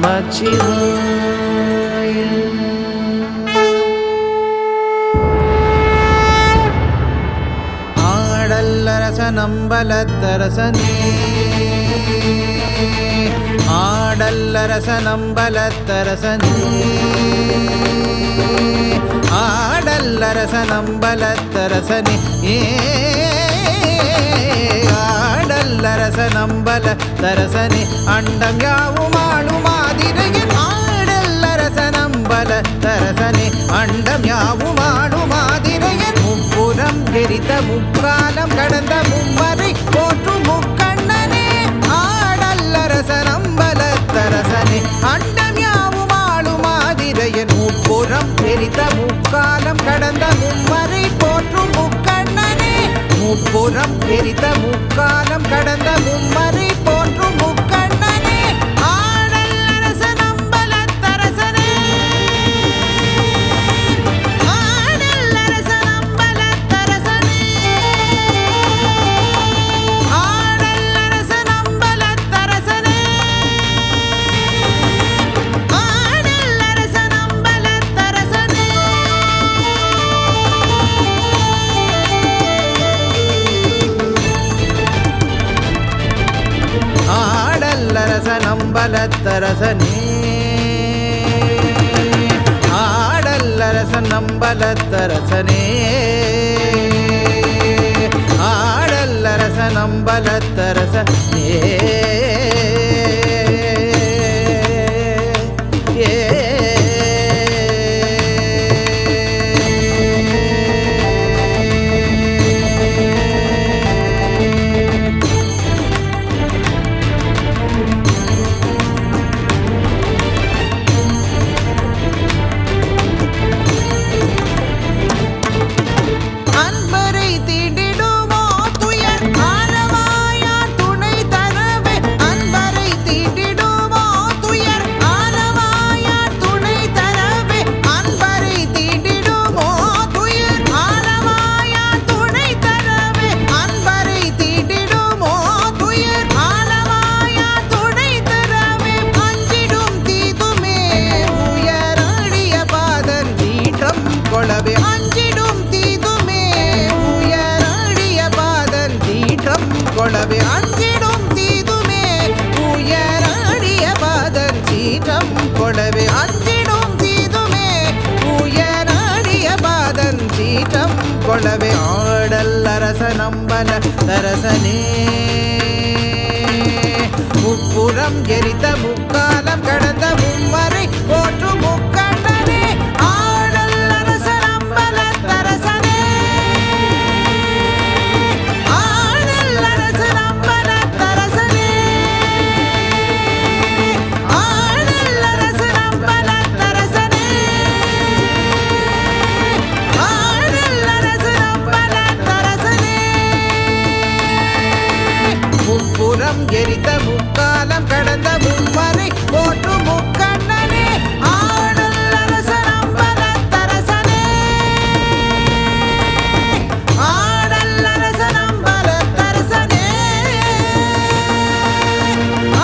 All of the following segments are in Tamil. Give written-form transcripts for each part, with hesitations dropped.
நமச்சிவாய. ஆடல்லரச நம்பலத்தரசனே, ஆடல்லரச நம்பலத்தரசனே, ஆடல்லரச நம்பலத்தரசனே, ஆடல்லரச நம்பலத்தரசனே, அண்டம் யாவும் ஆளும் ஆதிரையன் ஆடல்லரச நம்பலத்தரசனே, அண்டம் யாவும் ஆளும் ஆதிரையன் முப்புறம் எரித்த முக்காலம் கடந்த மும்மறை போற்றும் முக்கண்ணனே, ஆடல்லரச நம்பலத்தரசனே, அண்டம் யாவும் ஆளும் ஆதிரையன் முப்புறம் எரித்த முக்காலம் கடந்த மும்மறை போற்றும் முக்கண்ணனே, முப்புறம் எரித்த முக்காலம் கடந்த மும்மறை போற்றும் முக்கண்ணனே, ஆடல்லரச நம்பலத்தரசனே, ஆடல்லரச நம்பலத்தரசனே, ஆடல்லரச நம்பலத்தரசனே, ஆடல்லரச நம்பலத்தரசனே. ஆடல்லரச நம்பலத்தரசனே, ஆடல்லரச நம்பலத்தரசனே, ஆடல்லரச நம்பலத்தரசனே, அன்பரை தீண்டிடுமோ துயர் ஆலவாயார் துணை தரவே, அன்பரை தீண்டிடுமோ துயர் ஆலவாயார் துணை தரவே, அன்பரை தீண்டிடுமோ துயர் ஆலவாயார் துணை தரவே, அன்பரை தீண்டிடுமோ துயர் ஆலவாயார் துணை தரவே, அஞ்சிடும் தீதுமே உயரடிய பாதன் தீட்டம் கொளவே, அஞ்சிடும் தீதுமே உயரடிய பாதன் தீட்டம் கொளவே, அஞ்சிடும் தீதுமே உயரடிய பாதன் தீட்டம் கொளவே, அஞ்சிடும் தீதுமே உயரடிய பாதன் தீட்டம் கொளவே, ஆடல்லரச நம்பலத்தரசனே, முப்புறம் எரித்த முக்காலம் கடந்த மும்மறை போற்றும் முக்கண்ணனே, ஆடல்லரச நம்பலத்தரசனே, ஆடல்லரச நம்பலத்தரசனே, ஆடல்லரச நம்பலத்தரசனே, ஆடல்லரச நம்பலத்தரசனே, முப்புறம் எரித்த முக்காலம் கடந்த மும்மறை போற்றும் முக்கண்ணனே, ஆடல்லரச நம்பலத்தரசனே, ஆடல்லரச நம்பலத்தரசனே,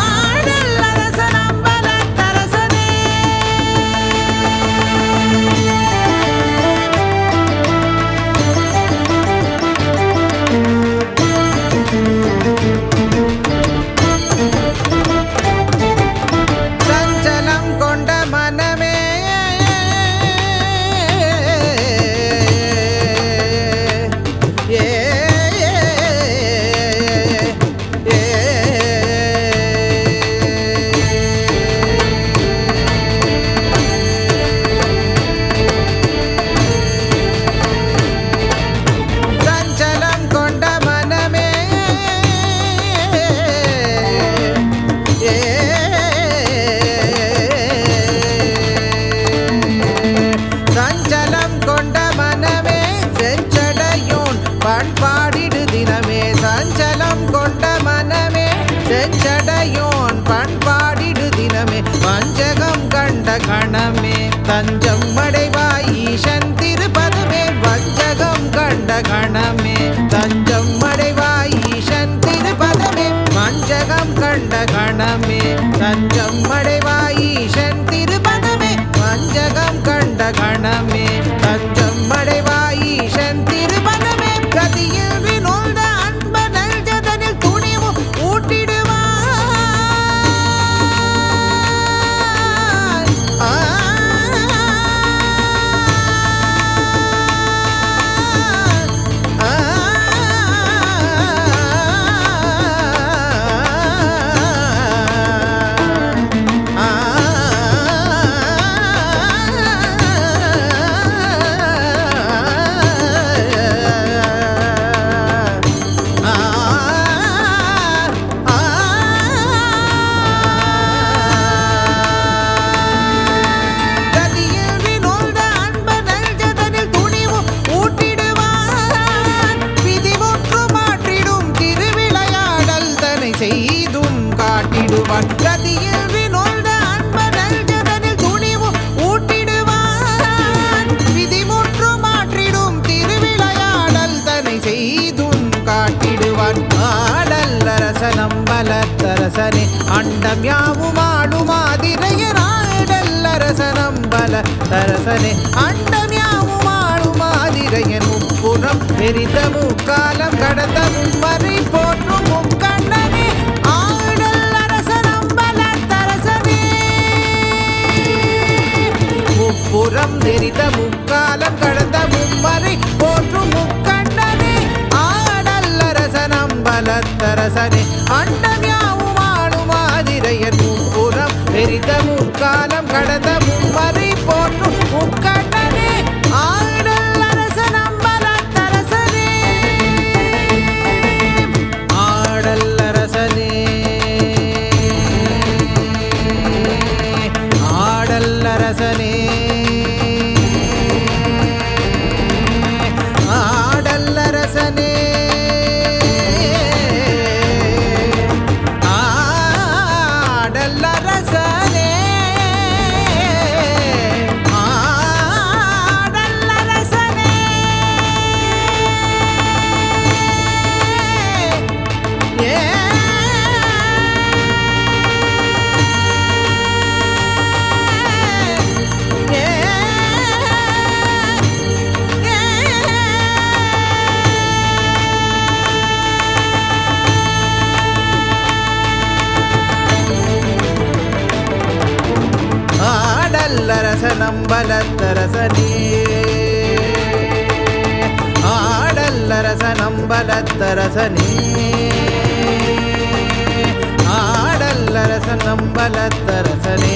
ஆடல்லரச நம்பலத்தரசனே. சஞ்சலம் கொண்ட மனமே, ஏ சஞ்சலம் கொண்ட மனமே, சஞ்சலம் கொண்ட மனமே செஞ்சடையோன் பண்பாடிடு தினமே, சஞ்சலம் கொண்ட மனமே செஞ்சடையோன் பண்பாடிடு தினமே, வஞ்சகம் கண்ட கணமே தஞ்சம் அடைவாய் ஈசன் திருப்பதமே, வஞ்சகம் கண்ட கணமே தஞ்சம் அடைவாய் ஈசன் திருப்பதமே, வஞ்சகம் கண்ட கணமே தஞ்சம் அடைவாய் ஆடல்லரசனே அண்டம் யாவும் ஆளும் ஆதிரையன் முப்புறம் பெரித முக்காலம் கடந்த மும்மறை போற்றும் முக்கண்ணனே ஆடல்லரசன் அம்பலத்தரசனே முப்புறம் தெரிந்த முக்காலம் கடந்த மும்மறை போற்றும் முக்கண்ணனே ஆடல்லரசன் அம்பலத்தரசனே அண்டம் யாவும் ஆளும் ஆதிரையன் முப்புறம் பெரித முக்காலம் கடந்த மும்மறை போற்றும் முக்கண்ணனே ஆடல்லரசன் அம்பலத்தரசனே ஆடல்லரசனே ஆடல்லரசனே ஆடல்லரசனே ஆடல்லரசனே ஆடல்லரசனே ஏ ஆடல்லரசன் அம்பலத்தரசனே ஆடல்லரசன் அம்பலத்தரசனே ஆடல்லரசன் அம்பலத்தரசனே